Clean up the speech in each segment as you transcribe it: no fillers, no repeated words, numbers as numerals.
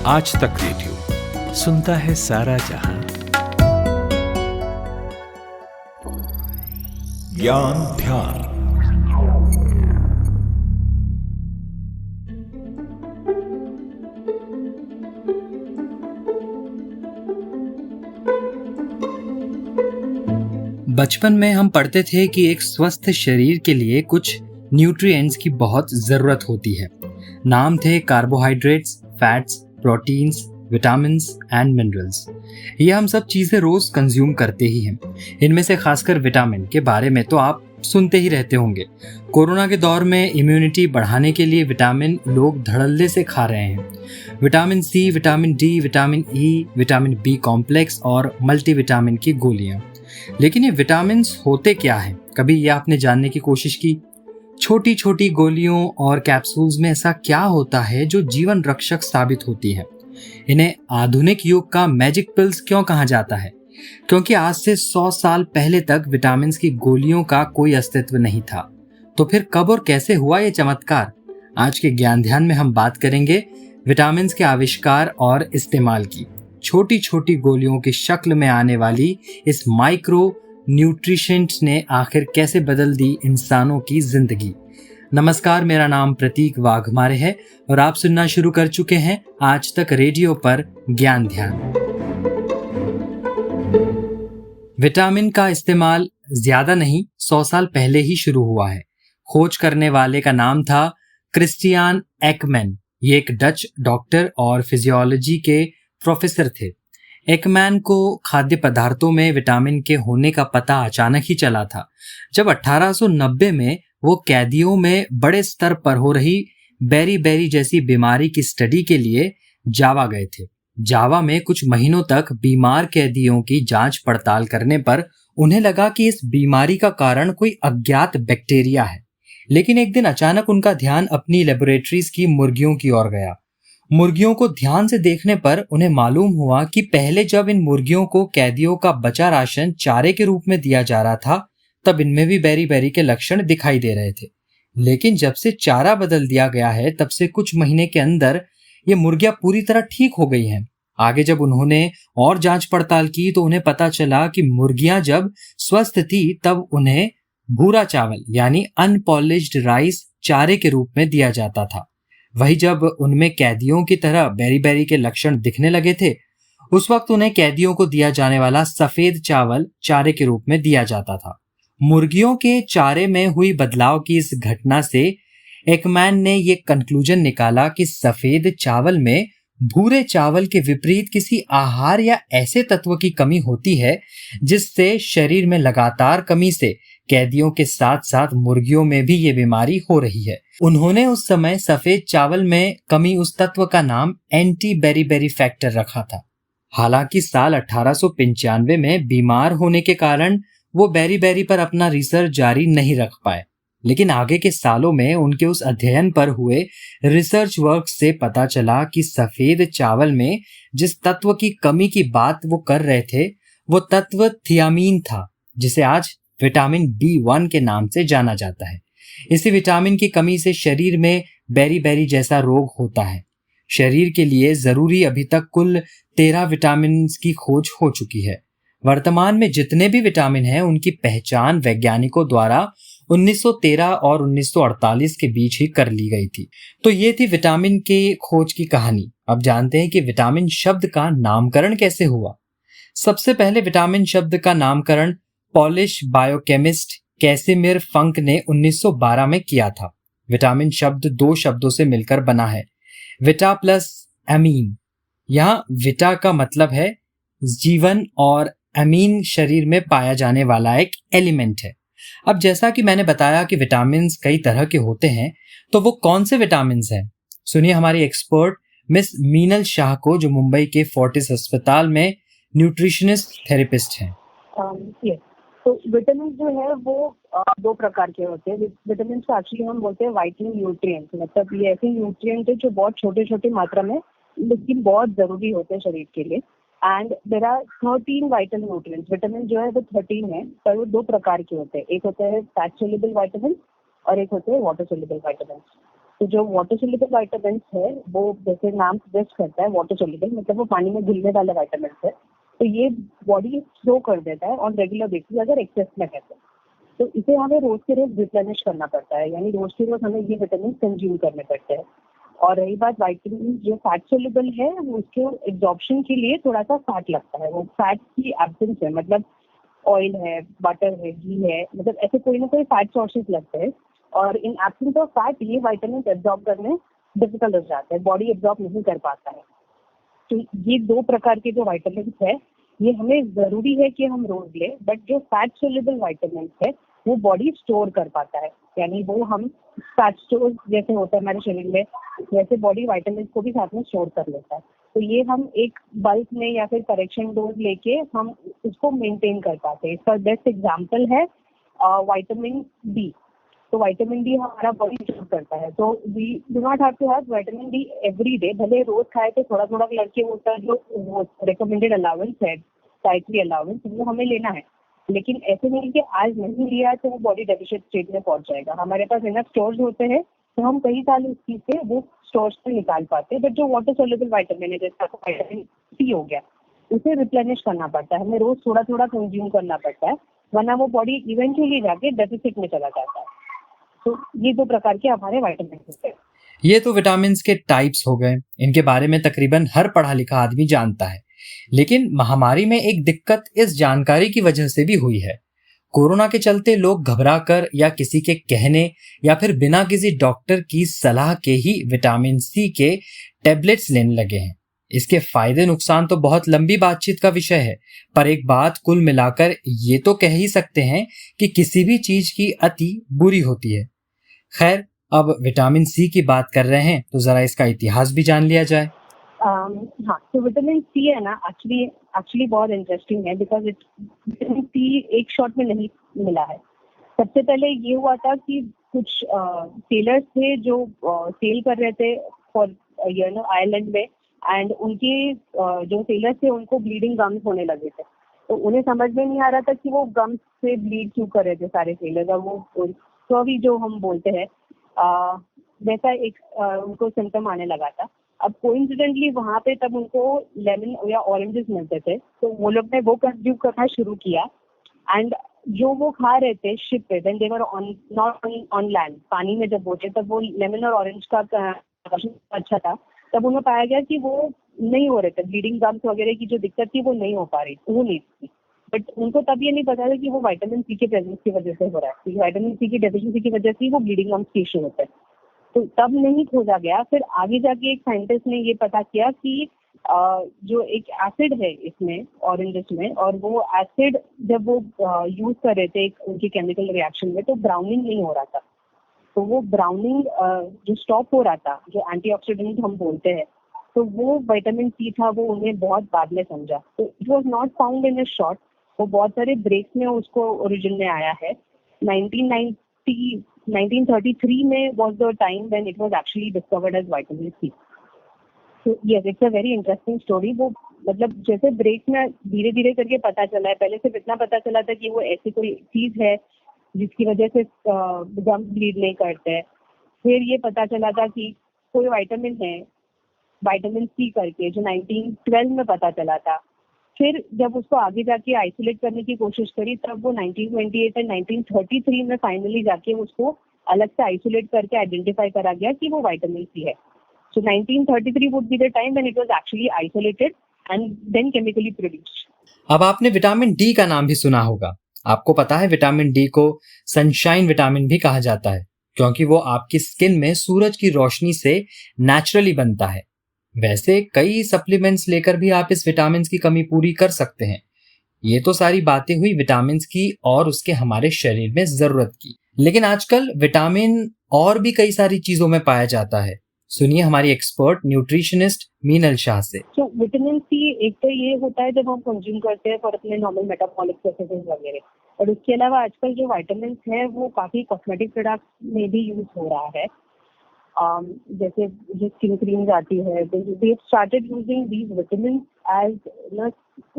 आज तक रेडियो सुनता है सारा जहां। ज्ञान ध्यान। बचपन में हम पढ़ते थे कि एक स्वस्थ शरीर के लिए कुछ न्यूट्रिएंट्स की बहुत ज़रूरत होती है। नाम थे carbohydrates, fats, proteins, vitamins and minerals. ये हम सब चीज़ें रोज़ कंज्यूम करते ही हैं। इनमें से खासकर विटामिन के बारे में तो आप सुनते ही रहते होंगे। कोरोना के दौर में इम्यूनिटी बढ़ाने के लिए विटामिन लोग धड़ल्ले से खा रहे हैं। Vitamin C, vitamin D, vitamin E, vitamin B complex और मल्टीविटामिन की गोलियां। लेकिन ये विटामिन्स होते क्या हैं? कभी ये आपने जानने की कोशिश की? छोटी छोटी गोलियों और कैप्सूल्स में ऐसा क्या होता है जो जीवन रक्षक साबित होती है? इन्हें आधुनिक युग का मैजिक पिल्स क्यों कहा जाता है? क्योंकि आज से 100 साल पहले तक विटामिन्स की गोलियों का कोई अस्तित्व नहीं था। तो फिर कब और कैसे हुआ ये चमत्कार? आज के ज्ञान ध्यान में हम बात करेंगे विटामिन्स के आविष्कार और इस्तेमाल की। छोटी छोटी गोलियों की शक्ल में आने वाली इस माइक्रो न्यूट्रिशंट्स ने आखिर कैसे बदल दी इंसानों की जिंदगी। नमस्कार, मेरा नाम प्रतीक वाघमारे है और आप सुनना शुरू कर चुके हैं आज तक रेडियो पर ज्ञान ध्यान। विटामिन का इस्तेमाल ज्यादा नहीं, 100 साल पहले ही शुरू हुआ है। खोज करने वाले का नाम था क्रिस्टियान एकमैन। ये एक डच डॉक्टर और फिजियोलॉजी के प्रोफेसर थे। एकमैन को खाद्य पदार्थों में विटामिन के होने का पता अचानक ही चला था जब 1890 में वो कैदियों में बड़े स्तर पर हो रही बेरी जैसी बीमारी की स्टडी के लिए जावा गए थे। जावा में कुछ महीनों तक बीमार कैदियों की जांच पड़ताल करने पर उन्हें लगा कि इस बीमारी का कारण कोई अज्ञात बैक्टीरिया है। लेकिन एक दिन अचानक उनका ध्यान अपनी लेबोरेटरीज की मुर्गियों की ओर गया। मुर्गियों को ध्यान से देखने पर उन्हें मालूम हुआ कि पहले जब इन मुर्गियों को कैदियों का बचा राशन चारे के रूप में दिया जा रहा था तब इनमें भी बेरी के लक्षण दिखाई दे रहे थे। लेकिन जब से चारा बदल दिया गया है तब से कुछ महीने के अंदर ये मुर्गियां पूरी तरह ठीक हो गई हैं। आगे जब उन्होंने और जांच पड़ताल की तो उन्हें पता चला कि मुर्गियां जब स्वस्थ थी तब उन्हें भूरा चावल यानी अनपॉलिश्ड राइस चारे के रूप में दिया जाता था। वही जब उनमें कैदियों की तरह बेरी के लक्षण दिखने लगे थे उस वक्त उन्हें कैदियों को दिया जाने वाला सफेद चावल चारे के रूप में दिया जाता था। मुर्गियों के चारे में हुई बदलाव की इस घटना से एकमैन ने ये कंक्लूजन निकाला कि सफेद चावल में भूरे चावल के विपरीत किसी आहार या ऐसे तत्व की कमी होती है जिससे शरीर में लगातार कमी से कैदियों के साथ साथ मुर्गियों में भी ये बीमारी हो रही है। उन्होंने उस समय सफेद चावल में कमी उस तत्व का नाम एंटी बेरी फैक्टर रखा था। हालांकि साल 1895 में बीमार होने के कारण वो बेरी पर अपना रिसर्च जारी नहीं रख पाए। लेकिन आगे के सालों में उनके उस अध्ययन पर हुए रिसर्च वर्क से पता चला कि सफेद चावल में जिस तत्व की कमी की बात वो कर रहे थे वो तत्व थियामीन था, जिसे आज विटामिन B1 के नाम से जाना जाता है। इसी विटामिन की कमी से शरीर में बेरी जैसा रोग होता है। शरीर के लिए जरूरी अभी तक कुल 13 विटामिन की खोज हो चुकी है। वर्तमान में जितने भी विटामिन हैं उनकी पहचान वैज्ञानिकों द्वारा 1913 और 1948 के बीच ही कर ली गई थी। तो ये थी विटामिन के खोज की कहानी। अब जानते हैं कि विटामिन शब्द का नामकरण कैसे हुआ। सबसे पहले विटामिन शब्द का नामकरण पॉलिश बायोकेमिस्ट कैसिमिर फंक ने 1912 में किया था। विटामिन शब्द 2 शब्दों से मिलकर बना है, विटा प्लस एमीन। यहाँ विटा का मतलब है जीवन और एमीन शरीर में पाया जाने वाला एक एलिमेंट है। अब जैसा कि मैंने बताया कि विटामिन्स कई तरह के होते हैं, तो वो कौन से विटामिन्स हैं? सुनिए हमारी एक्सपर्ट मिस मीनल शाह को, जो मुंबई के फोर्टिस अस्पताल में न्यूट्रिशनिस्ट थेरेपिस्ट हैं। तो विटामिन जो है वो 2 प्रकार के होते हैं। विटामिन को एक्चुअली हम बोलते हैं वाइटल न्यूट्रिएंट्स, मतलब ये ऐसे न्यूट्रिएंट है जो बहुत छोटे मात्रा में लेकिन बहुत जरूरी होते हैं शरीर के लिए। And there are 13 vital nutrients. Vitamin जो है वो 13 है, पर वो 2 प्रकार के होते हैं। एक होते हैं फैट सोल्यूबल विटामिन और एक होते हैं वाटर सोल्यूबल विटामिन। तो जो वाटर सोल्यूबल वाइटामिन है वो जैसे नाम सजेस्ट करता है वाटर सोल्यूबल, मतलब वो पानी में घुलने वाले वाइटामिन है। तो ये बॉडी स्टोर कर देता है ऑन रेगुलर बेसिस अगर एक्सेस में है तो इसे हमें रोज के रोज रिप्लेनिश करना पड़ता है, यानी रोज के रोज हमें ये विटामिन कंज्यूम करने पड़ते हैं। और रही बात वाइटामिन जो फैट सोल्यूबल है, वो उसके एब्जॉर्प्शन के लिए थोड़ा सा फैट लगता है, वो फैट की एब्सेंस है, मतलब ऑयल है, बटर है, घी है, मतलब ऐसे कोई ना कोई फैट सोर्सेज लगते हैं। और इन एब्सेंस ऑफ फैट ये वाइटामिन एब्जॉर्ब करने डिफिकल्ट हो जाते हैं, बॉडी एब्जॉर्ब नहीं कर पाता है। तो ये दो प्रकार के जो वाइटामिन है ये हमें जरूरी है कि हम रोज लें, बट जो फैट सोल्यूबल वाइटामिन है वो बॉडी स्टोर कर पाता है, यानी वो हम फैट स्टोर जैसे होता है हमारे शरीर में, वैसे बॉडी वाइटामिन को भी साथ में स्टोर कर लेता है। तो ये हम एक बल्क में या फिर करेक्शन डोज लेके हम उसको मेंटेन कर पाते हैं। इसका बेस्ट एग्जांपल है विटामिन डी। तो विटामिन डी हमारा बॉडी स्टोर करता है, तो we do not have to have vitamin D every day, भले रोज खाए तो थोड़ा थोड़ा करके उसका जो रिकमेंडेड अलाउंस है, डाइटरी अलाउंस, वो हमें लेना है। लेकिन ऐसे नहीं कि आज नहीं लिया तो वो बॉडी डेफिशिएंट स्टेट में पहुंच जाएगा। हमारे पास इनफ स्टोर्स होते हैं तो हम कई साल उस चीज से वो स्टोर्स से निकाल पाते हैं। बट जो वाटर सोल्यूबल विटामिन है, जैसे विटामिन सी हो गया, उसे रिप्लेनिश करना पड़ता है, हमें रोज थोड़ा थोड़ा कंज्यूम करना पड़ता है, वरना वो बॉडी इवेंचुअली जाके डेफिसिट में चला जाता है। तो ये दो प्रकार के हमारे विटामिन होते हैं। ये तो विटामिन के टाइप्स हो गए, इनके बारे में तकरीबन हर पढ़ा लिखा आदमी जानता है। लेकिन महामारी में एक दिक्कत इस जानकारी की वजह से भी हुई है। कोरोना के चलते लोग घबराकर या किसी के कहने या फिर बिना किसी डॉक्टर की सलाह के ही विटामिन सी के टैबलेट्स लेने लगे हैं। इसके फायदे नुकसान तो बहुत लंबी बातचीत का विषय है, पर एक बात कुल मिलाकर ये तो कह ही सकते हैं कि किसी भी चीज की अति बुरी होती है। खैर, अब विटामिन सी की बात कर रहे हैं तो जरा इसका इतिहास भी जान लिया जाए। हाँ, तो विटामिन सी है ना, एक्चुअली बहुत इंटरेस्टिंग है, बिकॉज विटामिन सी एक शॉट में नहीं मिला है। सबसे पहले ये हुआ था कि कुछ सेलर्स थे जो सेल कर रहे थे फॉर आयरलैंड में, एंड उनके जो सेलर्स थे उनको ब्लीडिंग गम्स होने लगे थे। तो उन्हें समझ में नहीं आ रहा था कि वो गम्स से ब्लीड क्यों कर रहे थे सारे सेलर्स, और वो स्कर्वी जो हम बोलते हैं वैसा एक उनको सिम्टम आने लगा था। अब कोइंसिडेंटली वहाँ पे तब उनको लेमन या ऑरेंजेस मिलते थे, तो वो लोग ने वो कंज्यूम करना शुरू किया। एंड जो वो खा रहे थे शिप पे, when they were not on land, पानी में जब वो थे तब वो लेमन और ऑरेंज का अच्छा था। तब उन्हें पाया गया कि वो नहीं हो रहे थे, ब्लीडिंग गम्स वगैरह की जो दिक्कत थी वो नहीं हो पा रही, वो नहीं थी। बट उनको तब ये नहीं पता था कि वो विटामिन सी के प्रेजेंस की वजह से हो रहा है, विटामिन सी की डेफिशिएंसी की वजह से वो ब्लीडिंग गम्स के इशू होते हैं। तो तब नहीं खोजा गया। फिर आगे जाके एक साइंटिस्ट ने ये पता किया कि जो एक एसिड है इसमें ऑरेंजेस में, और वो एसिड जब वो यूज कर रहे थे उनकी केमिकल रिएक्शन में, तो ब्राउनिंग नहीं हो रहा था। तो वो ब्राउनिंग जो स्टॉप हो रहा था, जो एंटीऑक्सीडेंट हम बोलते हैं, तो वो विटामिन सी था, वो उन्हें बहुत बाद में समझा। तो it was not found in a shot, वो बहुत सारे ब्रेक्स में उसको ओरिजिन में आया है। 1933 में was the time when it was actually discovered as vitamin C. So yes, it's a very interesting story. वो मतलब जैसे ब्रेक में धीरे धीरे करके पता चला है, पहले सिर्फ इतना पता चला था कि वो ऐसी कोई चीज है जिसकी वजह से गम्स ब्लीड नहीं करते हैं। फिर ये पता चला था कि कोई विटामिन है विटामिन सी करके, जो 1912 में पता चला था। फिर जब उसको आगे जाके आइसोलेट करने की कोशिश करी, तब वो 1928 और 1933 में फाइनली जाके उसको अलग से आइसोलेट करके आइडेंटिफाई करा गया कि वो विटामिन सी है। So 1933 would be the time when it was actually isolated and then chemically produced. अब आपने विटामिन डी का नाम भी सुना होगा। आपको पता है विटामिन डी को सनशाइन विटामिन भी कहा जाता है, क्योंकि वो आपकी स्किन में सूरज की रोशनी से नेचुरली बनता है। वैसे कई सप्लीमेंट्स लेकर भी आप इस विटामिन की कमी पूरी कर सकते हैं। ये तो सारी बातें हुई विटामिन की और उसके हमारे शरीर में जरूरत की। लेकिन आजकल विटामिन और भी कई सारी चीजों में पाया जाता है। सुनिए हमारी एक्सपर्ट न्यूट्रिशनिस्ट मीनल शाह से। तो विटामिन सी एक तो ये होता है जब हम कंज्यूम करते हैं फॉर अपने नॉर्मल मेटाबॉलिक प्रोसेसेस वगैरह, और उसके अलावा आजकल जो विटामिन है वो काफी कॉस्मेटिक प्रोडक्ट्स में भी यूज हो रहा है। जैसे जो स्किन क्रीम्स आती है, they started using these vitamin as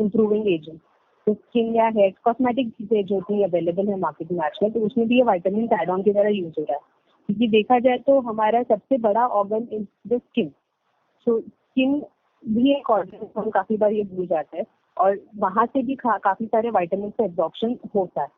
improving ageing. तो स्किन या हेयर कॉस्मेटिक चीजें जो भी अवेलेबल है मार्केट में आजकल, तो उसमें भी ये विटामिन एड ऑन की तरह यूज हो रहा है। क्योंकि देखा जाए तो हमारा सबसे बड़ा organ is the skin. So skin भी एक ऑर्गन, हम काफी बार ये भूल जाते हैं, और वहां से भी काफी सारे विटामिन का एब्जॉर्प्शन होता है।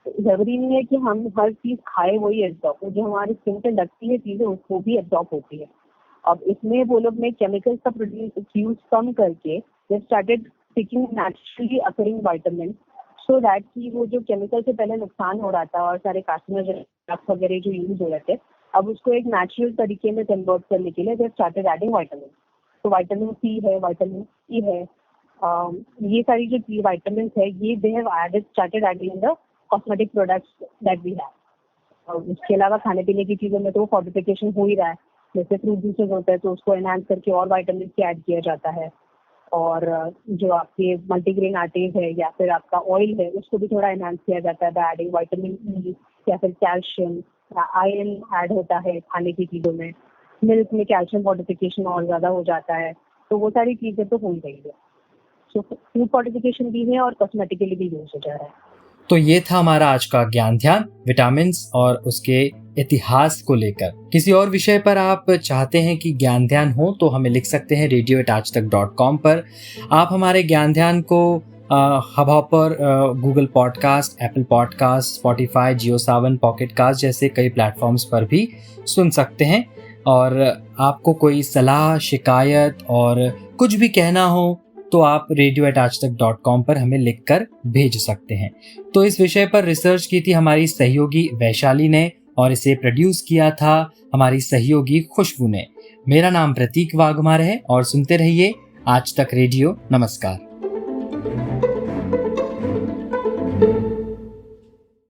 तो जरूरी नहीं है कि हम हर चीज खाए वही एब्जॉर्ब हो, जो हमारे स्किन पे लगती है चीजें उसको भी एब्जॉर्ब होती है। अब इसमें वो लोग ने केमिकल्स का प्रोड्यूस यूज कम करके they started taking naturally occurring vitamin, so that कि वो जो केमिकल से पहले नुकसान हो रहा था और सारे कार्सिनोजेनिक ड्रग्स वगैरह जो यूज हो रहे थे, अब उसको एक नेचुरल तरीके में कन्वर्ट करने के लिए दे स्टार्टेड एडिंग विटामिन। तो विटामिन सी है, विटामिन ई है, ये सारी जो विटामिन है ये they have started adding the cosmetic products that we have. और इसके अलावा खाने पीने की चीज़ों में तो फोर्टिफिकेशन हो ही रहा है, जैसे फ्रूट जूसेस होते हैं तो उसको एनहांस करके और विटामिन की ऐड किया जाता है। और जो आपके मल्टीग्रेन आटेज है या फिर आपका ऑयल है उसको भी थोड़ा एनहांस किया जाता है बाय एडिंग विटामिन ई या फिर कैल्शियम या आयरन ऐड होता है खाने की चीज़ों में। मिल्क में कैल्शियम फोर्टिफिकेशन और ज़्यादा हो जाता है, तो वो सारी चीज़ें तो हो ही रही है। सो फूड फोर्टिफिकेशन भी है और कॉस्मेटिकली भी यूज हो जा रहा है। तो ये था हमारा आज का ज्ञान ध्यान विटामिन्स और उसके इतिहास को लेकर। किसी और विषय पर आप चाहते हैं कि ज्ञान ध्यान हो तो हमें लिख सकते हैं radio@aajtak.com पर। आप हमारे ज्ञान ध्यान को Hubhopper, Google podcast, Apple podcast, Spotify, Jio Saavn, pocket cast जैसे कई प्लेटफॉर्म्स पर भी सुन सकते हैं। और आपको कोई सलाह, शिकायत और कुछ भी कहना हो तो आप radio@aajtak.com पर हमें लिखकर भेज सकते हैं। तो इस विषय पर रिसर्च की थी हमारी सहयोगी वैशाली ने और इसे प्रोड्यूस किया था हमारी सहयोगी खुशबू ने। मेरा नाम प्रतीक वाघमार है और सुनते रहिए आज तक रेडियो। नमस्कार।